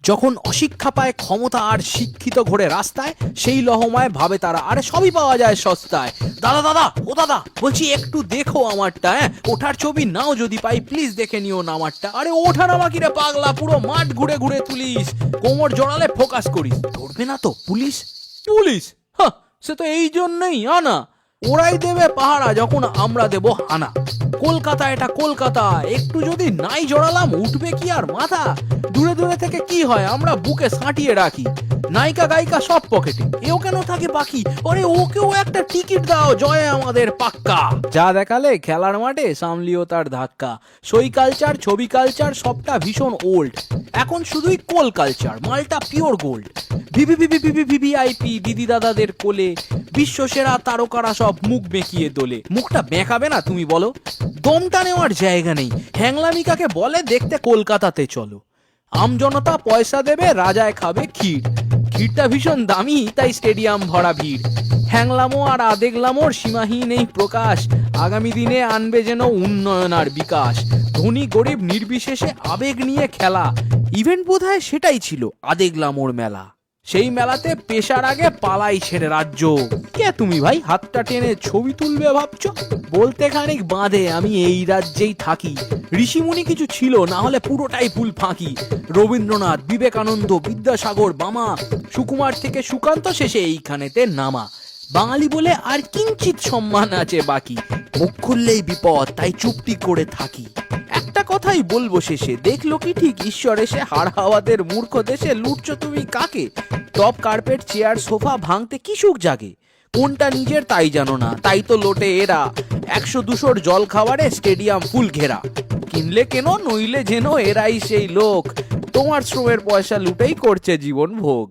যখন অশিক্ষা পায় ক্ষমতা আর শিক্ষিত ঘোরে রাস্তায়, সেই লহমায় ভাবে তারা আরে সবই পাওয়া যায় সস্তায়। দাদা দাদা ও দাদা, বলছি একটু দেখো আমারটা, ওঠার ছবি নাও যদি পাই প্লিজ, দেখে নিও নামারটা। আরে ওঠা নামা কিরে পাগলা, পুরো মাঠ ঘুরে ঘুরে তুলিস, কোমর জড়ালে ফোকাস করিস, ধরবে না তো পুলিশ? পুলিশ হ্যাঁ, সে তো এই জন্যই আনা, ওরাই দেবে পাহারা যখন আমরা দেব হানা। কলকাতা এটা কলকাতা, একটু যদি নাই জড়ালাম উঠবে কি আর মাথা? দূরে দূরে থেকে কি হয় আমরা বুকে সাঁটিয়ে রাখি, নায়িকা গায়িকা সব পকেটে, এও কেন থাকে বাকি? আরে ওকেও একটা টিকিট দাও, জয় আমাদের পাক্কা। যা দেখালে খেলার মাঠে সামলিও তার ধাক্কা। সই কালচার ছবি কালচার সবটা ভীষণ ওল্ড, এখন শুধুই কোল কালচার, মালটা পিওর গোল্ড। ভিভিআইপি দিদি দাদাদের কোলে বিশ্ব সেরা তারকারা সব মুখ বেঁকিয়ে দোলে। মুখটা বেঁকাবে না তুমি বলো? দমটা নেওয়ার জায়গা নেই, হ্যাংলামি কাকে বলে দেখতে কলকাতাতে চলো। আমজনতা পয়সা দেবে, রাজায় খাবে ক্ষীর, ক্ষীরটা ভীষণ দামি তাই স্টেডিয়াম ভরা ভিড়। হ্যাংলামো আর আদেগলামোর সীমাহীন এই প্রকাশ, আগামী দিনে আনবে যেন উন্নয়ন আর বিকাশ। ধনী গরিব নির্বিশেষে আবেগ নিয়ে খেলা, ইভেন্ট বোধহয় সেটাই ছিল আদেগলামোর মেলা। সেই মেলাতে পেশার আগে পালাই ছেড়ে রাজ্য। কে তুমি ভাই হাতটা টেনে ছবি তুলবে ভাবছো? বলতে খানিক বাঁধে আমি এই রাজ্যেই থাকি, ঋষিমুনি কিছু ছিল না হলে পুরোটাই ফুল ফাঁকি। রবীন্দ্রনাথ বিবেকানন্দ বিদ্যাসাগর বামা, সুকুমার থেকে সুকান্ত শেষে এইখানেতে নামা। বাঙালি বলে আর কিঞ্চিত সম্মান আছে বাকি, মুখ খুললেই বিপদ তাই চুপটি করে থাকি। একটা কথাই বলবো শেষে, দেখলো কি ঠিক ঈশ্বর এসে হাড় হাওয়াদের মূর্খ দেশে লুটছো তুমি কাকে? টপ কার্পেট চেয়ার সোফা ভাঙতে কি সুখ জাগে, কোনটা নিজের তাই জানো না, তাই তো লোটে এরা 100-200 জল খাবারে স্টেডিয়াম ফুল ঘেরা। কিনলে কেন নইলে যেন এরাই সেই লোক, তোমার শ্রমের পয়সা লুটেই করছে জীবন ভোগ।